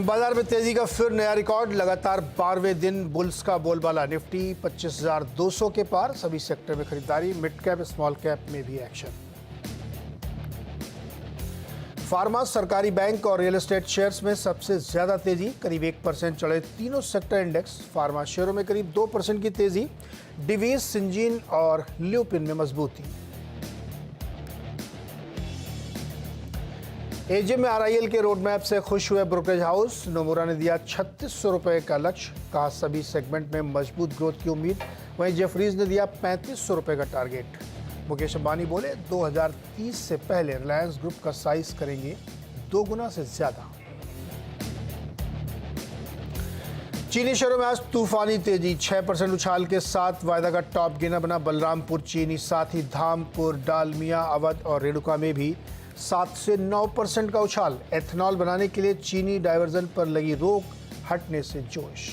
बाजार में तेजी का फिर नया रिकॉर्ड। लगातार 12वें दिन बुल्स का बोलबाला। निफ्टी 25,200 के पार। सभी सेक्टर में खरीदारी। मिड कैप स्मॉल कैप में भी एक्शन। फार्मा, सरकारी बैंक और रियल एस्टेट शेयर्स में सबसे ज्यादा तेजी। करीब 1% चढ़े तीनों सेक्टर इंडेक्स। फार्मा शेयरों में करीब 2% की तेजी। डिवीज, सिंजीन और ल्यूपिन में मजबूती। एजीएम में आरआईएल के रोड मैप से खुश हुए ब्रोकरेज हाउस। नोमुरा ने दिया 3600 रुपए का लक्ष्य। कहा सभी सेगमेंट में मजबूत ग्रोथ की उम्मीद। वहीं जेफरीज ने दिया 3500 रुपए का टारगेट। मुकेश अंबानी बोले 2030 से पहले रिलायंस ग्रुप का साइज करेंगे 2 गुना से ज्यादा। चीनी शेयरों में आज तूफानी तेजी। 6% उछाल के साथ वायदा का टॉप गेनर बना बलरामपुर चीनी। साथ ही धामपुर, डालमिया, अवध और रेणुका में भी 7 से 9% का उछाल। एथेनॉल बनाने के लिए चीनी डायवर्जन पर लगी रोक हटने से जोश।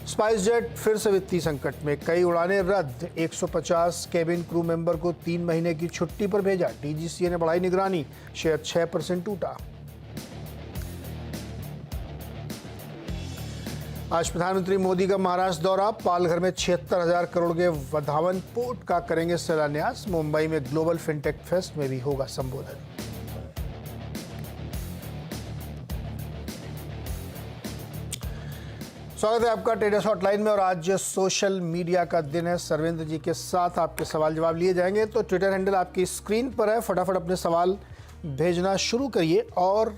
स्पाइस जेट फिर से वित्तीय संकट में। कई उड़ानें रद्द। 150 केबिन क्रू मेंबर को 3 महीने की छुट्टी पर भेजा। डीजीसीए ने बढ़ाई निगरानी। शेयर 6% टूटा। आज प्रधानमंत्री मोदी का महाराष्ट्र दौरा। पालघर में 76,000 करोड़ के वधावन पोर्ट का करेंगे शिलान्यास। मुंबई में ग्लोबल फिनटेक फेस्ट में भी होगा संबोधन। स्वागत है आपका ट्रेडर्स हॉटलाइन में। और आज सोशल मीडिया का दिन है। सर्वेंद्र जी के साथ आपके सवाल जवाब लिए जाएंगे। तो ट्विटर हैंडल आपकी स्क्रीन पर है। फटाफट अपने सवाल भेजना शुरू करिए और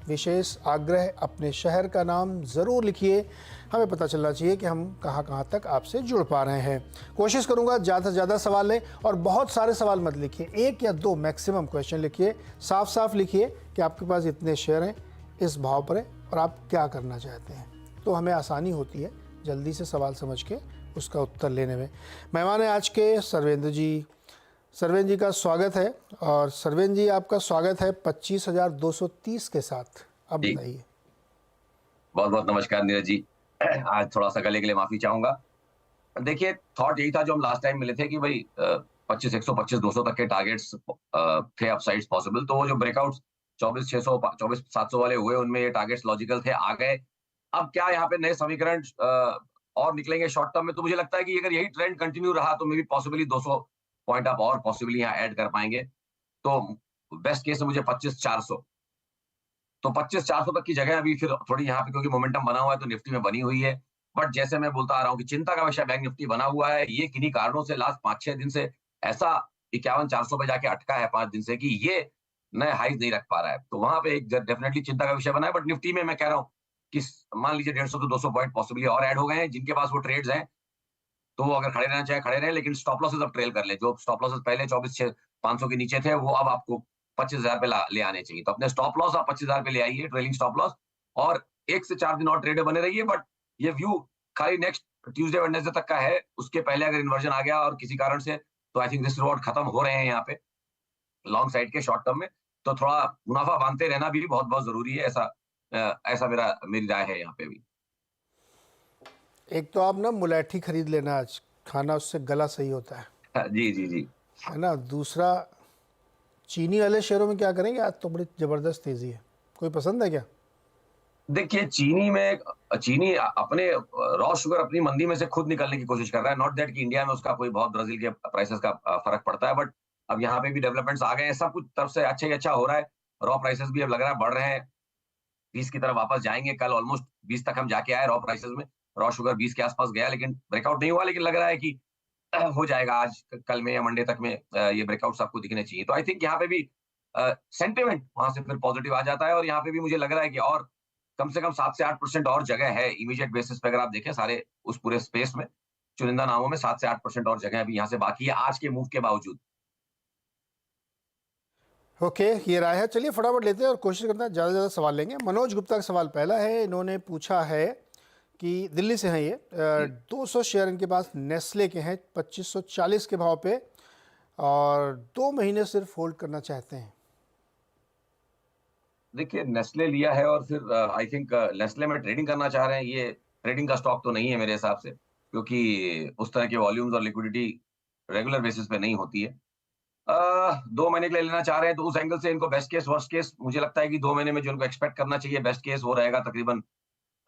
विशेष आग्रह, अपने शहर का नाम ज़रूर लिखिए। हमें पता चलना चाहिए कि हम कहाँ तक आपसे जुड़ पा रहे हैं। कोशिश करूँगा ज़्यादा से ज़्यादा सवाल लें और बहुत सारे सवाल मत लिखिए। 1 या 2 मैक्सिमम क्वेश्चन लिखिए। साफ साफ लिखिए कि आपके पास इतने शेयर हैं, इस भाव पर है और आप क्या करना चाहते हैं। तो हमें आसानी होती है जल्दी से सवाल समझ के उसका उत्तर लेने में। मेहमान है आज के सर्वेंद्र जी। सर्वेंद्र जी का स्वागत है। और सर्वेंद्र जी आपका स्वागत है 25,230 के साथ। अब बताइए। बहुत बहुत नमस्कार नीरज जी। आज थोड़ा सा गले के लिए माफी चाहूंगा। देखिए, थॉट यही था जो हम लास्ट टाइम मिले थे कि भाई 25,100, 25,200 तक के टारगेट्स थे अपसाइड्स पॉसिबल। तो वो जो ब्रेकआउट्स 24,600, 24,700 वाले हुए, उनमें ये टारगेट्स लॉजिकल थे, आ गए। अब क्या यहाँ पे नए समीकरण और निकलेंगे शॉर्ट टर्म में? तो मुझे लगता है कि अगर यही ट्रेंड कंटिन्यू रहा तो मे बी पॉसिबली 200 पॉइंट आप और पॉसिबली यहाँ ऐड कर पाएंगे। तो बेस्ट केस में मुझे 25,400, तो 25,400 तक की जगह अभी फिर थोड़ी यहाँ पे, क्योंकि मोमेंटम बना हुआ है तो निफ्टी में बनी हुई है। बट जैसे मैं बोलता आ रहा हूँ कि चिंता का विषय बैंक निफ्टी बना हुआ है। ये किन्हीं कारणों से लास्ट 5-6 दिन से ऐसा 51,400 पे जाके अटका है 5 दिन से कि ये नए हाइज नहीं रख पा रहा है। तो वहां पे एक डेफिनेटली चिंता का विषय बना है। बट निफ्टी में मैं कह रहा हूँ कि मान लीजिए 150 से 200 पॉइंट पॉसिबली और ऐड हो गए हैं। जिनके पास वो ट्रेड्स हैं तो वो अगर खड़े रहना चाहे खड़े रहे, लेकिन स्टॉप लॉसेस अब ट्रेल कर ले। जो स्टॉप लॉसेस पहले 24,500 के नीचे थे वो अब आपको 25,000 पे ले आने चाहिए। तो अपने स्टॉप लॉस आप 25,000 पे ले आइए, ट्रेलिंग स्टॉप लॉस। और 1 से 4 दिन और ट्रेड बने रहिए। बट ये व्यू खाली नेक्स्ट ट्यूसडे वेडनेसडे तक का है। उसके पहले अगर इन्वर्जन आ गया और किसी कारण से, तो आई थिंक रिस्क रिवॉर्ड खत्म हो रहे हैं यहाँ पे लॉन्ग साइड के शॉर्ट टर्म में। तो थोड़ा मुनाफा बांधते रहना भी बहुत बहुत जरूरी है। ऐसा मेरी राय है यहाँ पे भी। एक तो आप ना मुलैठी खरीद लेना आज, खाना उससे गला सही होता है। जी जी जी, है ना। दूसरा, चीनी वाले शेयरों में क्या करेंगे? आज तो बड़ी जबरदस्त तेजी है। कोई पसंद है क्या? देखिए, चीनी अपने रॉ शुगर अपनी मंदी में से खुद निकलने की कोशिश कर रहा है। नॉट दैट कि इंडिया में उसका कोई बहुत ब्राजील के प्राइसेस का फर्क पड़ता है। बट अब यहाँ पे भी डेवलपमेंट्स आ गए हैं। सब कुछ तरफ से अच्छा ही अच्छा हो रहा है। रॉ प्राइसेस भी अब लग रहा है बढ़ रहे हैं, 20 की तरफ वापस जाएंगे। कल ऑलमोस्ट 20 तक हम जाके आए रॉ प्राइसेस में। रॉ शुगर 20 के आसपास गया, लेकिन ब्रेकआउट नहीं हुआ। लेकिन लग रहा है कि हो जाएगा आज कल में या मंडे तक में। ये ब्रेकआउट आपको दिखने चाहिए। तो आई थिंक यहाँ पे भी सेंटिमेंट वहां से फिर पॉजिटिव आ जाता है। और यहाँ पे भी मुझे लग रहा है कि और कम से कम 7 से 8% और जगह है इमीडिएट बेसिस पे। अगर आप देखें सारे उस पूरे स्पेस में, चुनिंदा नामों में 7 से 8% और जगह अभी यहाँ से बाकी है आज के मूव के बावजूद। ओके, ये राय है। चलिए फटाफट लेते हैं और कोशिश करते हैं ज़्यादा से ज़्यादा सवाल लेंगे। मनोज गुप्ता का सवाल पहला है। इन्होंने पूछा है कि दिल्ली से हैं ये, 200 शेयर इनके पास नेस्ले के हैं 2540 के भाव पे और 2 महीने सिर्फ होल्ड करना चाहते हैं। देखिए, नेस्ले लिया है और फिर आई थिंक नेस्ले में ट्रेडिंग करना चाह रहे हैं। ये ट्रेडिंग का स्टॉक तो नहीं है मेरे हिसाब से, क्योंकि उस तरह के वॉल्यूम्स और लिक्विडिटी रेगुलर बेसिस पे नहीं होती है। 2 महीने के लिए लेना चाह रहे हैं तो उस एंगल से इनको बेस्ट केस वर्स्ट केस मुझे लगता है कि 2 महीने में जो इनको एक्सपेक्ट करना चाहिए बेस्ट केस वो रहेगा तकरीबन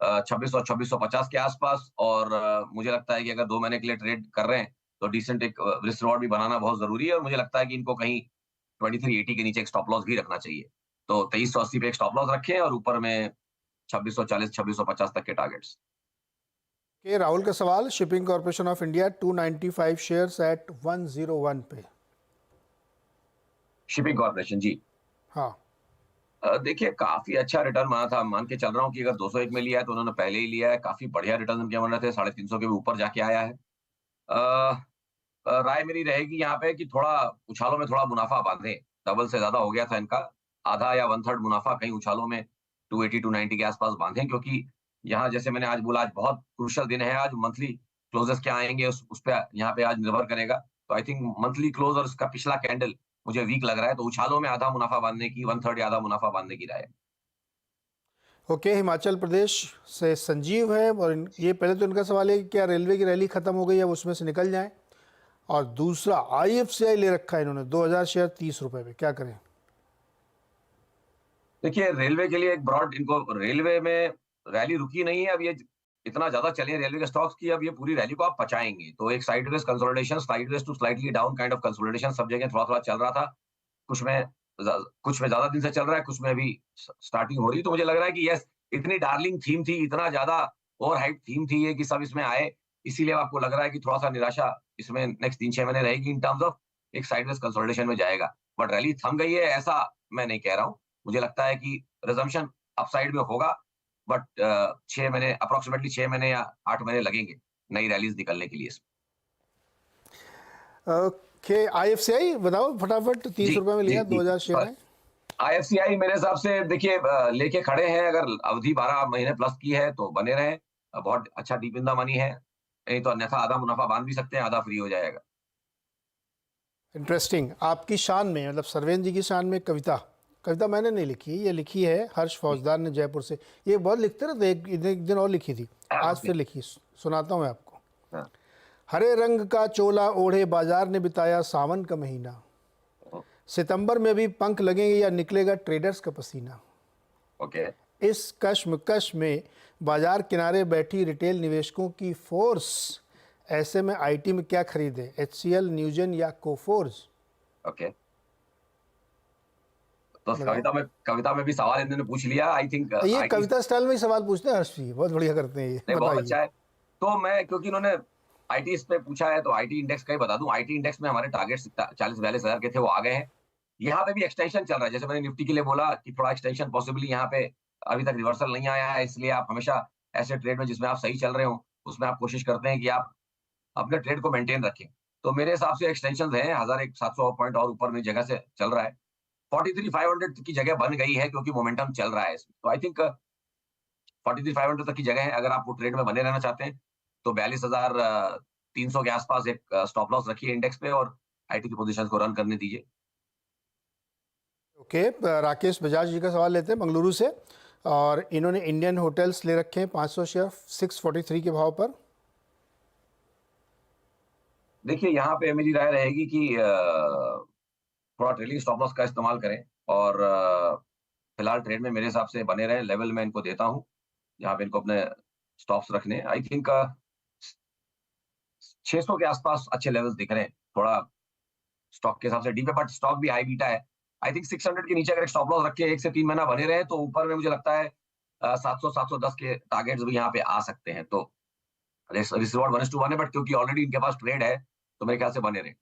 2600-2650 के आसपास। और मुझे लगता है कि अगर 2 महीने के लिए ट्रेड कर रहे हैं तो डिसेंट एक रिस्क रिवॉर्ड भी बनाना बहुत जरूरी है। और मुझे लगता है कि इनको कहीं 2380 के नीचे एक स्टॉप लॉस भी रखना चाहिए। तो 2380 पे एक स्टॉप लॉस रखें और ऊपर में 2640 2650 तक के टारगेट्स। के राहुल का सवाल, shipping corporation of India 295 shares at 101 पे। शिपिंग कॉर्पोरेशन जी, हाँ, देखिए काफी अच्छा रिटर्न माना था। मान के चल रहा हूँ कि अगर 201 में लिया है तो उन्होंने पहले ही लिया है। काफी बढ़िया रिटर्न उनके बन रहे थे, 350 के भी ऊपर जाके आया है। राय मेरी रहेगी यहाँ पे कि थोड़ा उछालों में थोड़ा मुनाफा बांधे। डबल से ज्यादा हो गया था इनका, आधा या 1/3 मुनाफा कहीं उछालों में 280 290 के आसपास बांधे। क्योंकि यहाँ जैसे मैंने आज बोला, आज बहुत क्रूशियल दिन है। आज मंथली क्लोजेस क्या आएंगे उस पे यहाँ पे आज निर्भर करेगा। तो आई थिंक मंथली क्लोज और इसका पिछला कैंडल मुझे वीक लग रहा है। तो उछालों में आधा मुनाफा बांधने की, 1/3 या आधा मुनाफा बांधने की राय है। ओके। हिमाचल प्रदेश से संजीव है, और ये पहले तो इनका सवाल है कि क्या रेलवे की रैली खत्म हो गई है, अब उसमें से निकल जाएं। और दूसरा, IFCI ले रखा है इन्होंने 2000 शेयर 30 रुपए पे, क्या करें? देखिए रेलवे के लिए एक ब्रॉड, इनको रेलवे में रैली रुकी नहीं है। अब ये इतना ज्यादा चले रेलवे के स्टॉक्स की, अब ये पूरी रैली को आप पचाएंगे। तो एक sideways consolidation, sideways to slightly down kind of consolidation सब जगह थोड़ा थोड़ा चल रहा था। कुछ में कुछ में ज्यादा दिन से चल रहा है, कुछ में अभी स्टार्टिंग हो रही है। तो मुझे लग रहा है कि यस, इतनी डार्लिंग थीम थी, इतना ज्यादा ओवर हाइप थीम थी ये कि सब इसमें आए। इसीलिए आपको लग रहा है कि थोड़ा सा निराशा इसमें नेक्स्ट 3-6 महीने रहेगी इन टर्म्स ऑफ एक साइडवेज कंसोलिडेशन में जाएगा। बट रैली थम गई है ऐसा मैं नहीं कह रहा हूँ। मुझे लगता है कि रिजम्पशन अपसाइड में होगा। बट 6 महीने, अप्रोक्सीमेटली 6 महीने या 8 महीने लगेंगे नई रैलीज निकलने के लिए। ओके, IFCI बताओ फटाफट, 30 जी रुपए में जी लिया, जी 2000 शेयर है। IFCI मेरे हिसाब से देखिए लेके खड़े हैं। अगर अवधि 12 महीने प्लस की है तो बने रहे। बहुत अच्छा डीप इन द मनी है। नहीं तो अन्यथा आधा मुनाफा बांध भी सकते हैं, आधा फ्री हो जाएगा। इंटरेस्टिंग। आपकी शान में, मतलब सरवेंद्र जी की शान में कविता, कविता मैंने नहीं लिखी, ये लिखी है हर्ष फौजदार ने जयपुर से। ये बहुत लिखते रहते, एक दिन और लिखी थी, आज फिर लिखी, सुनाता हूँ मैं आपको। हाँ, हरे रंग का चोला ओढ़े बाजार ने बिताया सावन का महीना, सितंबर में भी पंख लगेंगे या निकलेगा ट्रेडर्स का पसीना। ओके। इस कश्मकश में बाजार किनारे बैठी रिटेल निवेशकों की फोर्स, ऐसे में IT में क्या खरीदें, HCL, न्यूजन या कोफोर्स? ओके, तो कविता में भी सवाल इन्होंने पूछ लिया। आई थिंक ये IT कविता स्टाइल में ही सवाल पूछते हैं हर्ष जी, बहुत बढ़िया करते हैं ये, बहुत बताइए। अच्छा है। तो मैं, क्योंकि इन्होंने IT इस पे पूछा है तो IT इंडेक्स का ही बता दूं। IT इंडेक्स में हमारे टारगेट 40-42 हजार के थे, वो आ गए हैं। यहाँ पे भी एक्सटेंशन चल रहा है। जैसे मैंने निफ्टी के लिए बोला कि थोड़ा एक्सटेंशन पॉसिबली यहाँ पे अभी तक रिवर्सल नहीं आया है। इसलिए आप हमेशा ऐसे ट्रेड में जिसमें आप सही चल रहे हो उसमें आप कोशिश करते हैं कि आप अपने ट्रेड को मेंटेन रखें। तो मेरे हिसाब से एक्सटेंशन है 1700 पॉइंट और ऊपर में जगह से चल रहा है। 43,500 की जगह बन गई है क्योंकि मोमेंटम चल रहा है इसमें। तो आई थिंक 43,500 तक की जगह है। अगर आप वो ट्रेड में बने रहना चाहते हैं तो 42,300 के आसपास एक स्टॉप लॉस रखिए इंडेक्स पे और IT की पोजीशन को रन करने दीजिए। ओके, राकेश बजाज जी का सवाल लेते हैं मंगलुरु से, और इन्होंने इंडियन होटल्स ले रखे हैं 500 शेयर 643 के भाव पर। देखिए यहाँ पे मेरी राय रहेगी कि थोड़ा ट्रेलिंग स्टॉप लॉस का इस्तेमाल करें और फिलहाल ट्रेड में मेरे हिसाब से बने रहें। लेवल में इनको देता हूँ जहाँ पे इनको अपने स्टॉप्स रखने। आई थिंक 600 के आसपास अच्छे लेवल्स दिख रहे हैं थोड़ा स्टॉक के हिसाब से डीप है। बट स्टॉक भी हाई बीटा है। आई थिंक 600 के नीचे अगर स्टॉप लॉस रख के 1 से 3 महीना बने रहे तो ऊपर में मुझे लगता है 700-710 के टारगेट्स भी यहाँ पे आ सकते हैं। तो रिवॉर्ड 1:1 है। बट क्योंकि ऑलरेडी इनके पास ट्रेड है तो मेरे ख्याल से बने रहे।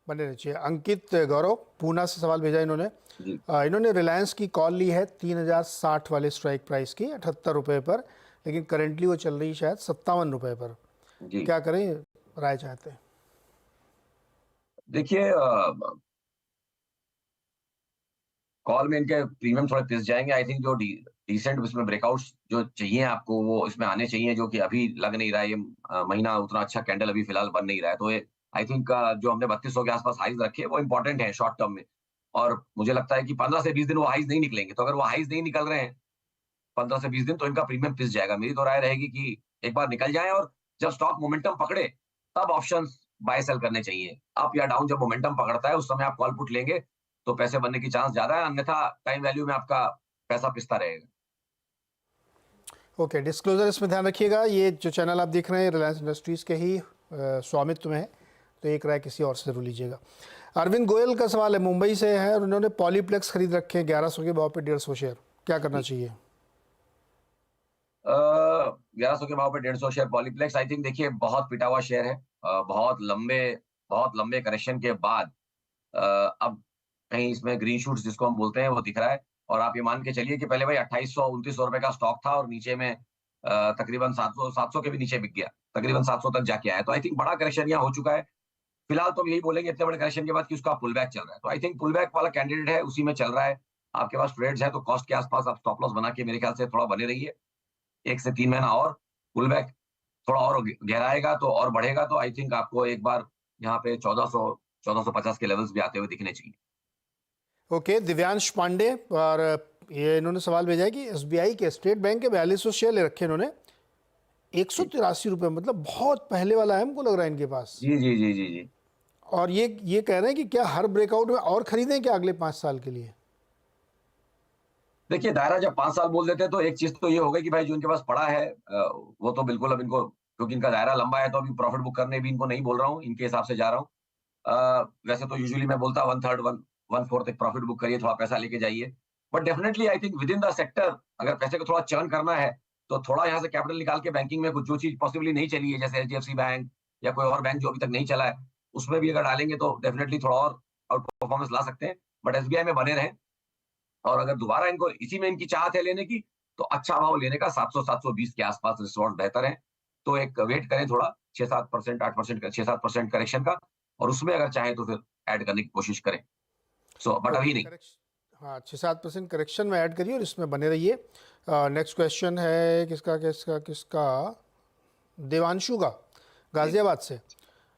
बने रहिए। अंकित गौरव पूना से सवाल भेजा इन्होंने। जी इन्होंने रिलायंस की कॉल ली है 3060 वाले स्ट्राइक प्राइस की, 78 रुपये पर, लेकिन करेंटली वो चल रही शायद 57 रुपये पर। जी क्या करें, राय चाहते हैं। देखिए कॉल में इनके प्रीमियम थोड़े पिस जाएंगे। आई थिंक जो डिसेंट इसमें ब्रेकआउट्स जो चाहिए आपको वो इसमें आने चाहिए, जो कि अभी लग नहीं रहा है। ये महीना उतना अच्छा कैंडल अभी फिलहाल बन नहीं रहा है। तो ये आई थिंक जो हमने 3200 के आसपास हाइज रखे वो इंपॉर्टेंट है शॉर्ट टर्म में। और मुझे लगता है कि 15 से 20 दिन वो हाइज नहीं निकलेंगे। तो अगर वो हाइज नहीं निकल रहे हैं 15 से 20 दिन तो इनका प्रीमियम पिस जाएगा। मेरी तो राय रहेगी कि एक बार निकल जाए और जब स्टॉक मोमेंटम पकड़े तब ऑप्शंस बाय सेल करने चाहिए। अप या डाउन जब मोमेंटम पकड़ता है उस समय आप कॉल पुट लेंगे तो पैसे बनने की चांस ज्यादा है, अन्यथा टाइम वैल्यू में आपका पैसा पिसता रहेगा। ओके, डिस्क्लोजर इसमें ध्यान रखिएगा, ये जो चैनल आप देख रहे हैं रिलायंस इंडस्ट्रीज़ के ही स्वामित्व में है, तो एक राय किसी और से जरूर लीजिएगा। अरविंद गोयल का सवाल है, मुंबई से है और उन्होंने पॉलीप्लेक्स खरीद रखे हैं 1100 के भाव पे 150 शेयर, क्या करना चाहिए? 1100 के भाव पे 150 शेयर पॉलीप्लेक्स, आई थिंक देखिए बहुत पिटा हुआ शेयर है। बहुत लंबे करेक्शन के बाद अब कहीं इसमें ग्रीन शूट्स जिसको हम बोलते हैं वो दिख रहा है। और आप ये मान के चलिए कि पहले भाई 2800-2900 रुपए का स्टॉक था और नीचे में तकरीबन 700 के भी नीचे बिक गया, तकरीबन 700 तक जाके आया। तो आई थिंक बड़ा करेक्शन यहाँ हो चुका है। फिलहाल तो हम यही बोलेंगे इतने बड़े करेक्शन के बाद कि उसका पुल बैक चल रहा है, तो आई थिंक पुल बैक वाला कैंडिडेट है, उसी में चल रहा है। आपके पास ट्रेड्स है तो कॉस्ट के आसपास आप स्टॉप लॉस बना के मेरे ख्याल से थोड़ा बने रहिए, 1 से 3 महीना और। पुल बैक थोड़ा और गहराएगा तो और बढ़ेगा, तो आई थिंक आपको एक बार यहाँ पे 1400-1450 के लेवल्स भी आते हुए दिखने चाहिए। ओके, दिव्यांश पांडे, और ये इन्होंने सवाल भेजा है कि एसबीआई के, स्टेट बैंक के 4200 शेयर ले रखे इन्होंने, 183 रुपये, मतलब बहुत पहले वाला है हमको लग रहा है इनके पास। जी जी जी जी जी। और ये कह रहे हैं कि क्या हर ब्रेकआउट में और खरीदें क्या अगले 5 साल के लिए? देखिए दायरा जब 5 साल बोल देते हैं तो एक चीज तो ये हो गई कि भाई जो इनके पास पड़ा है वो तो बिल्कुल अब इनको, क्योंकि इनका दायरा लंबा है तो अभी प्रॉफिट बुक करने भी इनको नहीं बोल रहा हूँ, इनके हिसाब से जा रहा हूँ। वैसे तो यूजुअली मैं बोलता 1/3 1/4 एक प्रॉफिट बुक करिए, थोड़ा पैसा लेके जाइए। But definitely I think with in the sector अगर पैसे को थोड़ा चर्न करना है तो थोड़ा यहाँ से कैपिटल निकाल के बैंकिंग में कुछ जो चीज पॉसिबली नहीं चली है, जैसे एचडीएफसी बैंक या कोई और बैंक जो अभी तक नहीं चला है, उसमें भी अगर डालेंगे तो डेफिनेटली थोड़ा और आउट परफॉर्मेंस ला सकते हैं। बट एसबीआई में बने रहें, और अगर दोबारा इनको इसी में इनकी चाहत है लेने की तो अच्छा भाव लेने का 700-720 के आसपास रिसोर्ट बेहतर है। तो एक वेट करें थोड़ा 6-7%, 8% 6-7% करेक्शन का, और उसमें अगर चाहें तो फिर ऐड करने की कोशिश करें। सो बट अभी ओके, नहीं। करेक्शन, हाँ, 6-7% करेक्शन में ऐड करिए और इसमें बने रहिए। नेक्स्ट क्वेश्चन है किसका किसका किसका, देवांशु का, जी गाजियाबाद से।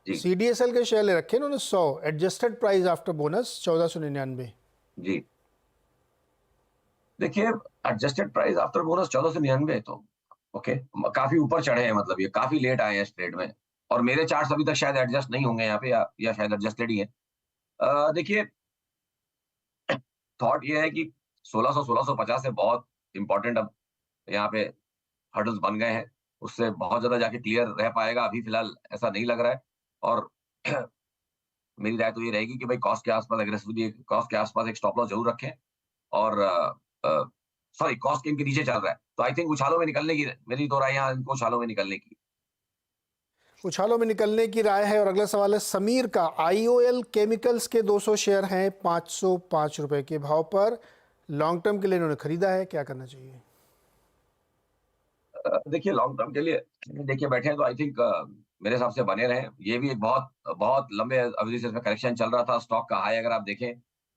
जी सीडीएसएल के शेयर ले रखे उन्होंने 100, एडजस्टेड प्राइस आफ्टर बोनस 1499। जी। देखिए एडजस्टेड प्राइस आफ्टर बोनस 1499 तो ओके, काफी ऊपर चढ़े हैं, मतलब ये काफी लेट आए हैं इस ट्रेड में। और मेरे चार्ट्स अभी तक शायद एडजस्ट नहीं होंगे यहाँ पे, या शायद एडजस्टेड ही है। देखिए थॉट ये है कि 1600-1650 से बहुत इंपॉर्टेंट अब यहाँ पे हर्डल्स बन गए हैं, उससे बहुत ज्यादा जाके क्लियर रह पाएगा अभी फिलहाल ऐसा नहीं लग रहा है। और मेरी राय तो ये रहेगी कि भाई कॉस्ट के आसपास एग्रेसिवली, कॉस्ट के आसपास एक स्टॉप लॉस जरूर रखें। और सॉरी, कॉस्ट के इनके नीचे चल रहा है तो आई थिंक उछालों में निकलने की, मेरी तो राय यहाँ इनको उछालों में निकलने की। उछालों में निकलने की राय है। और अगला सवाल है समीर का, आईओएल केमिकल्स के 200 शेयर हैं 505 रुपए के भाव पर, लॉन्ग टर्म के लिए इन्होंने खरीदा है, क्या करना चाहिए? देखिए लॉन्ग टर्म के लिए देखिए बैठे हैं तो आई थिंक मेरे हिसाब से बने रहे। ये भी एक बहुत बहुत लंबे अवधि से इसमें करेक्शन चल रहा था। स्टॉक का हाई अगर आप देखें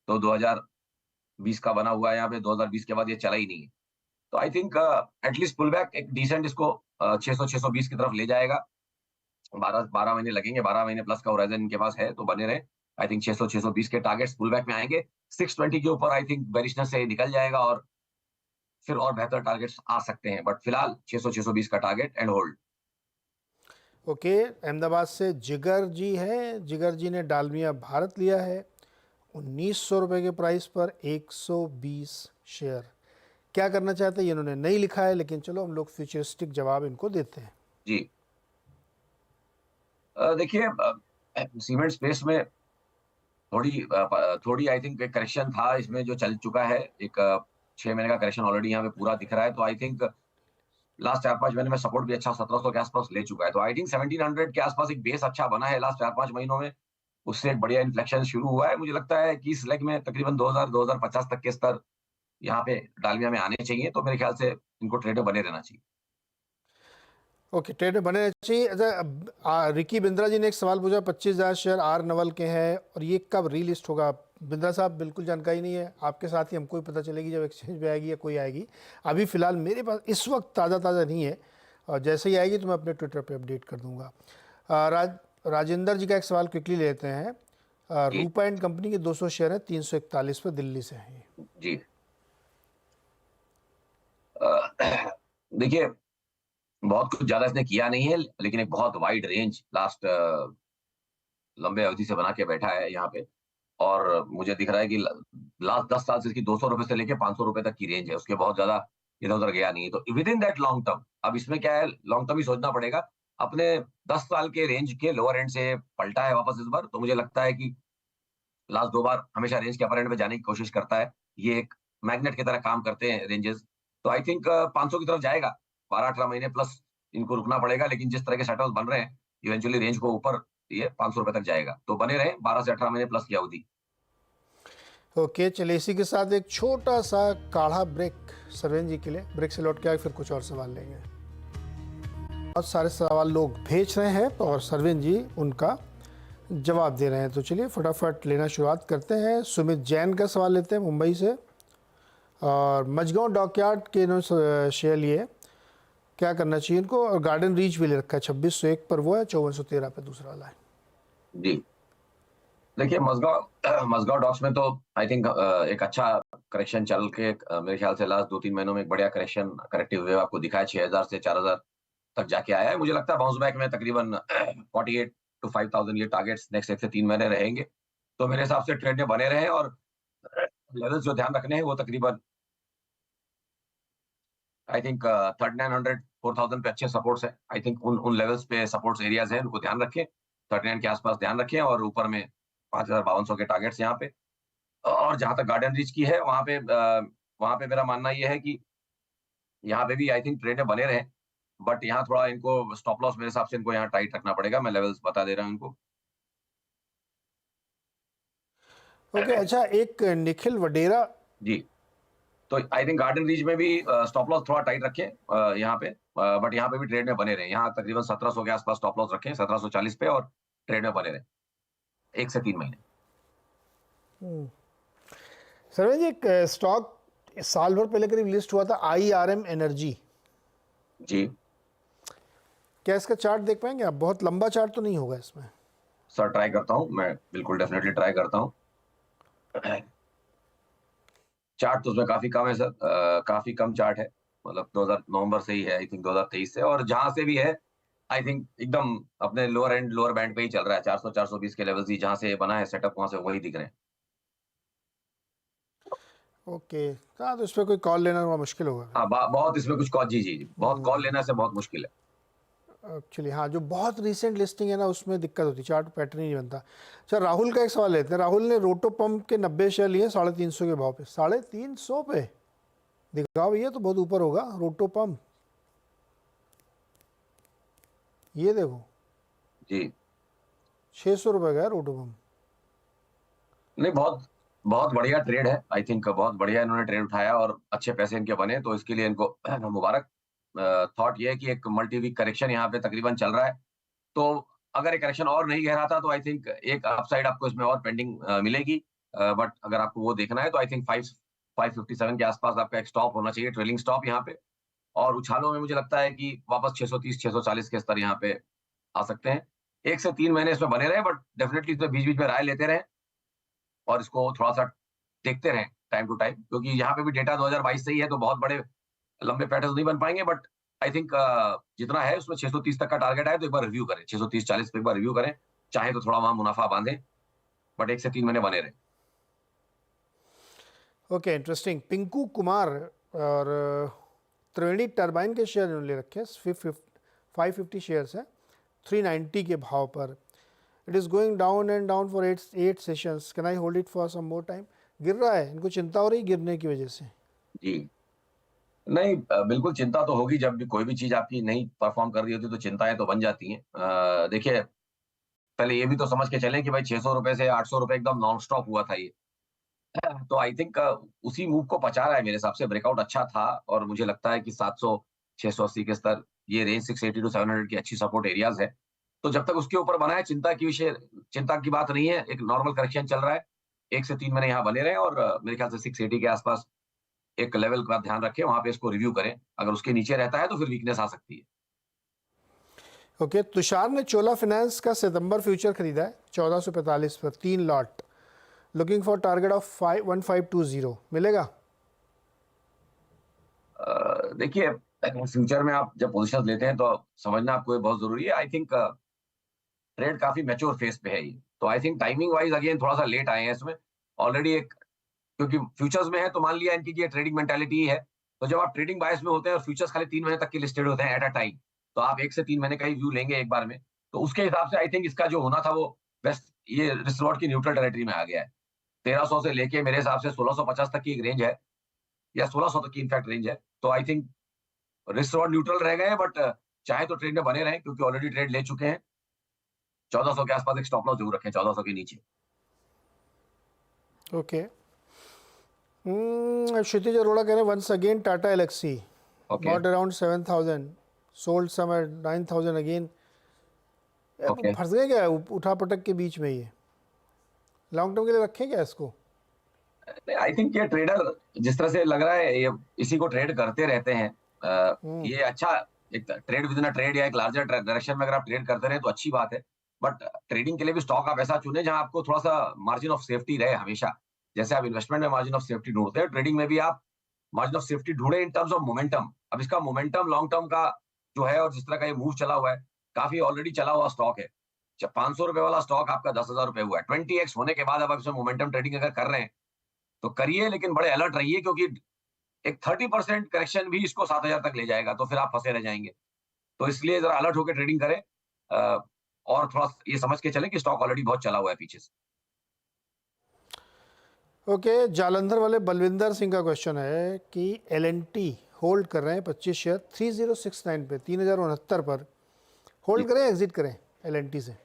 तो 2020 का बना हुआ है, यहाँ पे 2020 के बाद ये चला ही नहीं है। तो I think at least pull back एक डिसेंट इसको 600-620 की तरफ ले जाएगा। 12 महीने लगेंगे, 12 महीने प्लस का होराइजन इनके पास है, तो बने रहे। आई थिंक 600-620 के टारगेट्स पुल बैक में आएंगे। 620 के ऊपर आई थिंक बेरिशनेस से निकल जाएगा और फिर और बेहतर टारगेट्स आ सकते हैं। बट फिलहाल 600-620 का target and hold. Okay, Ahmedabad से जिगर जी हैं, जिगर जी ने डालमिया भारत लिया है 1900 रुपये के प्राइस पर 120 शेयर, क्या करना चाहते हैं ये इन्होंने नहीं लिखा है, लेकिन चलो हम लोग फ्यूचरिस्टिक जवाब इनको देते हैं। जी देखिए सीमेंट स्पेस में थोड़ी आई थिंक एक करेक्शन था इसमें जो चल चुका है। एक 6 महीने का करेक्शन ऑलरेडी यहाँ पे पूरा दिख रहा है, तो आई थिंक लास्ट 4-5 महीने में सपोर्ट भी अच्छा 1700 के आसपास ले चुका है। तो आई थिंक 1700 के आसपास एक बेस अच्छा बना है लास्ट 4-5 महीनों में। उससे एक बढ़िया इन्फ्लेक्शन शुरू हुआ है। मुझे लगता है कि इस लेग में तकरीबन 2000-2050 तक के स्तर यहाँ पे डालमिया में आने चाहिए, तो मेरे ख्याल से इनको ट्रेड में बने रहना चाहिए। ओके, ट्रेड में बने चाहिए। अच्छा, रिकी बिंद्रा जी ने एक सवाल पूछा, 25,000 शेयर आर नवल के हैं और ये कब रीलिस्ट होगा? बिंद्रा साहब, बिल्कुल जानकारी नहीं है, आपके साथ ही हमको ही पता चलेगी जब एक्सचेंज पे आएगी या कोई आएगी। अभी फ़िलहाल मेरे पास इस वक्त ताज़ा नहीं है, और जैसे ही आएगी तो मैं अपने ट्विटर पे अपडेट कर दूंगा। राजेंद्र जी का एक सवाल क्विकली लेते हैं। जी रूपा एंड कंपनी के 200 शेयर हैं 341 पर, दिल्ली से हैं। जी। देखिए बहुत कुछ ज्यादा इसने किया नहीं है, लेकिन एक बहुत वाइड रेंज लास्ट लंबे अवधि से बना के बैठा है यहाँ पे। और मुझे दिख रहा है कि लास्ट 10 साल से इसकी ₹200 से लेके ₹500 तक की रेंज है, उसके बहुत ज्यादा इधर-उधर गया नहीं है। तो with in that long term, अब इसमें क्या है, लॉन्ग टर्म ही सोचना पड़ेगा। अपने 10 साल के रेंज के लोअर एंड से पलटा है वापस इस बार, तो मुझे लगता है कि लास्ट 2 बार हमेशा रेंज के अपर एंड में जाने की कोशिश करता है। ये एक मैग्नेट की तरह काम करते हैं रेंजेस। तो आई थिंक 500 की तरफ जाएगा। 12-18 महीने प्लस इनको रुकना पड़ेगा, लेकिन जिस तरह के सेटल्स बन रहे हैं, इवेंचुअली रेंज को ऊपर ये ₹500 तक जाएगा। तो बने रहें 12 से 18 महीने प्लस की अवधि। ओके, चलिए इसी के साथ एक छोटा सा काढ़ा ब्रेक सरवेन जी के लिए। ब्रेक से लौट के आए फिर कुछ और सवाल लेंगे। बहुत सारे सवाल लोग भेज रहे हैं और सरवेन जी उनका जवाब दे रहे हैं, तो चलिए फटाफट लेना शुरुआत करते हैं। सुमित जैन का सवाल लेते हैं मुंबई से, और मझगांव डॉकयार्ड के इन्होंने शेयर लिए, क्या करना चाहिए इनको। और गार्डन रीच भी ले रखा है, 2601 पर वो है, 5413 पे दूसरा वाला है। जी, देखिए मझगांव डॉक्स में तो आई थिंक एक अच्छा करेक्शन चल के मेरे ख्याल से लास्ट 2-3 महीनों में एक बढ़िया करेक्टिव वेव आपको दिखा है। 6000 से 4000 तक जाके आया है। मुझे लगता है बाउंस बैक में तकरीबन 48 टू 5000 ये टारगेट्स नेक्स्ट 1 से 3 महीने रहेंगे। तो मेरे हिसाब से ट्रेंड में बने रहें, और लेवल्स जो ध्यान रखने हैं वो तकरीबन आई थिंक 3900 4000 पे अच्छे सपोर्ट्स हैं। आई थिंक उन लेवल्स पे सपोर्ट्स एरियाज हैं, उनको ध्यान रखें। 39 के आसपास ध्यान रखें, और ऊपर में 5500 के टारगेट्स यहाँ पे। और जहां तक गार्डन रीच की है, वहां पे मेरा मानना ये है कि यहाँ पे भी आई थिंक ट्रेंड में बने रहे। बट यहाँ थोड़ा इनको स्टॉप लॉस मेरे हिसाब से इनको यहाँ टाइट रखना पड़ेगा। मैं लेवल्स बता दे रहा हूँ इनको। ओके, अच्छा एक निखिल वडेरा। जी, तो आई थिंक गार्डन रीच में भी स्टॉप लॉस थोड़ा टाइट रखें यहाँ पे। बट यहाँ पे भी ट्रेड में बने रहे। यहाँ तकरीबन 1700 के आसपास स्टॉप लॉस रखें, 1740 पे, और ट्रेड में बने रहे 1 से 3 महीने। सरवेन जी, एक स्टॉक साल भर पहले करीब लिस्ट हुआ था, IRM एनर्जी। जी क्या इसका चार्ट देख पाएंगे आप? बहुत लंबा चार्ट तो नहीं होगा इसमें। सर, ट्राई करता हूँ मैं, बिल्कुल डेफिनेटली ट्राई करता हूँ। चार्ट तो उसमें काफी कम है सर, काफी कम चार्ट है। मतलब 2000 नवंबर से ही है, आई थिंक 2023 से, और जहां से भी है आई थिंक एकदम अपने लोअर बैंड पे ही चल रहा है। 400 420 के लेवल्स ही जहां से बना है सेटअप, वहां से वही दिख रहे हैं। ओके, हाँ तो इस पर कोई कॉल लेना थोड़ा मुश्किल होगा। हाँ, बहुत इसमें कुछ कॉल, जी, बहुत कॉल लेने से बहुत मुश्किल है। एक्चुअली हाँ, जो बहुत रिसेंट लिस्टिंग है ना, उसमें दिक्कत होती है, चार्ट पैटर्न ही नहीं बनता। अच्छा, राहुल का एक सवाल लेते हैं। राहुल ने रोटो पंप के 90 शेयर लिए 350 के भाव पे। 350 पे दिखाओ, ये तो बहुत ऊपर होगा। रोटो पंप, ये देखो जी 600 रुपये का है रोटो पंप। नहीं, बहुत बहुत बढ़िया ट्रेड है। आई थिंक बहुत बढ़िया इन्होंने ट्रेड उठाया और अच्छे पैसे इनके बने, तो इसके लिए इनको मुबारक। थॉट ये है कि एक मल्टी वीक करेक्शन यहाँ पे तकरीबन चल रहा है। तो अगर एक करेक्शन और नहीं गहरा था, तो आई थिंक एक अपसाइड आपको इसमें और पेंडिंग मिलेगी। बट अगर आपको वो देखना है, तो आई थिंक 557 के आसपास आपका एक स्टॉप होना चाहिए, ट्रेलिंग स्टॉप यहाँ पे। और उछालों में मुझे लगता है कि वापस 630 640 के स्तर यहाँ पे आ सकते हैं। 1 से 3 महीने इसमें बने रहे, बट डेफिनेटली इसमें बीच-बीच में राय लेते रहें, और इसको थोड़ा-सा देखते रहें टाइम टू टाइम, क्योंकि यहाँ पे भी डेटा 2022 से ही है, तो बहुत बड़े लंबे पैटर्न नहीं बन पाएंगे। बट आई थिंक जितना है उसमें 630 तक का टारगेट है, तो एक बार रिव्यू करें, 630-40 पे एक बार रिव्यू करें। चाहे तो थोड़ा वहां मुनाफा बांधें, बट 1 से 3 महीने बने रहे। Okay, interesting. पिंकू कुमार और त्रिवेणी टर्बाइन के शेयर इन्होंने ले रखे हैं। 550 शेयर्स है, 390 के भाव पर। It is going down and down for 8 sessions. Can I hold it for some more time? गिर रहा है, इनको चिंता हो रही है गिरने की वजह से। जी नहीं, बिल्कुल चिंता तो होगी। जब भी कोई भी चीज आपकी नहीं परफॉर्म कर रही होती, तो चिंताएं तो बन जाती हैं। देखिए, पहले ये भी तो समझ के चलें कि भाई 600 रुपए से 800 रुपए एकदम नॉन स्टॉप हुआ था ये। तो आई थिंक उसी मूव को पचा रहा है मेरे हिसाब से। ब्रेकआउट अच्छा था, और मुझे लगता है कि 700 680 के स्तर, ये रेंज 680 टू 700 की अच्छी सपोर्ट एरियाज है। तो जब तक उसके ऊपर बना है, चिंता की बात नहीं है। एक नॉर्मल करेक्शन चल रहा है, 1 से 3 महीने यहाँ बने रहे, और मेरे ख्याल से 680 के आसपास एक लेवल का ध्यान रखें, वहां पे इसको रिव्यू करें। अगर उसके नीचे रहता है, तो फिर वीकनेस आ सकती है। ओके, तुषार ने चोला फाइनेंस का सितंबर फ्यूचर खरीदा है 1445 पर, 3 lot. Looking for target of 1520, मिलेगा? देखिए, फ्यूचर में आप जब पोजीशन लेते हैं, तो समझना आपको ये बहुत जरूरी है। आई थिंक ट्रेड काफी मैच्योर फेस पे है ये। तो I think timing wise again थोड़ा सा लेट आए हैं इसमें ऑलरेडी एक, क्योंकि फ्यूचर्स में है तो मान लिया इनकी ये ट्रेडिंग मेंटालिटी है। तो जब आप ट्रेडिंग बायस में होते हैं और फ्यूचर्स खाली 3 महीने तक के लिस्टेड होते हैं एट अ टाइम, तो आप 1 से 3 महीने का ही व्यू लेंगे एक बार में। तो उसके हिसाब से आई थिंक इसका जो होना था वो बेस्ट, ये रिस्क रिवॉर्ड की न्यूट्रल टेरिटरी में आ गया है। 1300 से लेके मेरे हिसाब से 1650 तक की एक रेंज है, या 1600 तक की इनफैक्ट रेंज है। तो I think risk reward neutral रह गए हैं, बट चाहे तो ट्रेड में बने रहें क्योंकि ऑलरेडी ट्रेड ले चुके हैं। 1400 के आसपास एक स्टॉप लॉस जरूर रखें, 1400 के नीचे। ओके। क्षितिज अरोड़ा कह रहे हैं once again Tata Elxsi bought around 7000 sold some at 9000 again. फंस गए क्या उठा पटक के बीच में? ये लॉन्ग टर्म के लिए रखें क्या इसको? आई थिंक ये ट्रेडर जिस तरह से लग रहा है ये इसी को ट्रेड करते रहते हैं। ये अच्छा एक trade with in a trade या एक लार्जर डायरेक्शन में अगर आप ट्रेड करते रहे तो अच्छी बात है। बट ट्रेडिंग के लिए भी स्टॉक आप ऐसा चुने जहां आपको थोड़ा सा मार्जिन ऑफ सेफ्टी रहे हमेशा। जैसे आप इन्वेस्टमेंट में मार्जिन ऑफ सेफ्टी ढूंढते हैं, ट्रेडिंग में भी आप मार्जिन ऑफ सेफ्टी ढूंढे इन टर्म्स ऑफ मोमेंटम। अब इसका मोमेंटम लॉन्ग टर्म का जो है और जिस तरह का ये मूव चला हुआ है, काफी ऑलरेडी चला हुआ स्टॉक है। जब 500 रुपए वाला स्टॉक आपका 10,000 रुपए हुआ है, 20x होने के बाद अब आप इसमें मोमेंटम ट्रेडिंग अगर कर रहे हैं तो करिए, लेकिन बड़े अलर्ट रहिए क्योंकि एक 30% करेक्शन भी इसको 7,000 तक ले जाएगा, तो फिर आप फंसे रह जाएंगे। तो इसलिए जरा अलर्ट होकर ट्रेडिंग करें, और थोड़ा ये समझ के चलें कि स्टॉक ऑलरेडी बहुत चला हुआ है पीछे से। ओके। जालंधर वाले बलविंदर सिंह का क्वेश्चन है कि एल&टी होल्ड कर रहे हैं 25 शेयर 3069 पे, 3069 पर होल्ड करें, एग्जिट करें एल&टी से?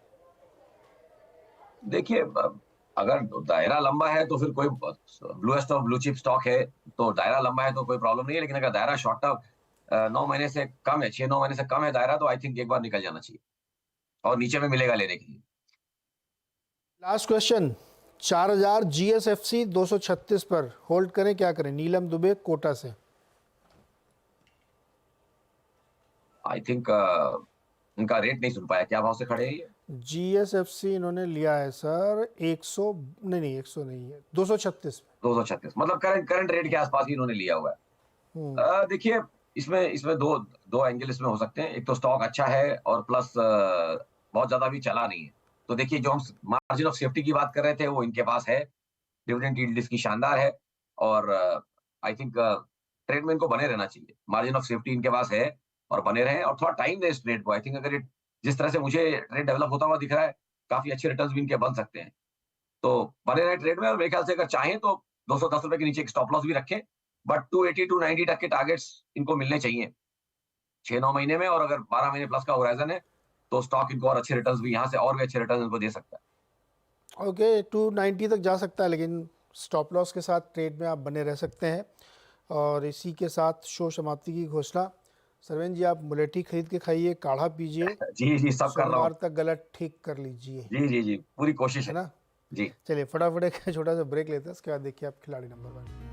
देखिए, अगर दायरा लंबा है तो फिर कोई bluest of blue chip stock है तो दायरा लंबा है तो कोई प्रॉब्लम नहीं है। लेकिन अगर दायरा शॉर्ट टर्म 9 महीने से कम है, 6-9 महीने से कम है दायरा, तो आई थिंक एक बार निकल जाना चाहिए और नीचे में मिलेगा लेने के लिए। लास्ट क्वेश्चन, 4000 जीएसएफसी 236 पर होल्ड करें, क्या करें? नीलम दुबे कोटा से। आई थिंक इनका रेट नहीं सुन पाया, क्या भाव से खड़े हैं ये? जीएसएफसी इन्होंने लिया है सर 100 नहीं 100 नहीं है 236 में। 236 मतलब करंट रेट के आसपास ही इन्होंने लिया हुआ है। देखिए, इसमें दो एंगल इसमें हो सकते हैं। एक तो स्टॉक अच्छा है और प्लस बहुत ज्यादा भी चला नहीं है। तो देखिए, जो हम मार्जिन ऑफ सेफ्टी की बात कर रहे थे वो इनके पास है, डिविडेंड यील्ड इसकी शानदार है, और आई थिंक ट्रेड में इनको बने रहना चाहिए। मार्जिन ऑफ सेफ्टी इनके पास है और बने रहे, और थोड़ा टाइम दें इस ट्रेड को। आई थिंक अगर जिस तरह से मुझे ट्रेड डेवलप होता हुआ दिख रहा है, काफी अच्छे रिटर्न्स भी इनके बन सकते हैं। तो बने रहे ट्रेड में, और मेरे ख्याल से अगर चाहें तो 210 रुपए के नीचे एक स्टॉप लॉस भी रखें, बट 280-290 तक के टारगेट्स इनको मिलने चाहिए 6-9 महीने में। और अगर 12 महीने प्लस का होराइजन है तो स्टॉक इनको और अच्छे रिटर्न्स भी, यहाँ से और भी अच्छे रिटर्न्स इनको दे सकता है। ओके, 290 तक जा सकता है, लेकिन स्टॉप लॉस के साथ ट्रेड में आप बने रह सकते हैं। और इसी के साथ शो समाप्ति की घोषणा। सरवेन जी, आप मुलेठी खरीद के खाइए, काढ़ा पीजिए, जी सब कर रहा हूँ। सोमवार तक गलत ठीक कर लीजिए। जी पूरी कोशिश है ना? जी। चलिए फटाफट एक छोटा सा ब्रेक लेते हैं, उसके बाद देखिए आप खिलाड़ी नंबर 1।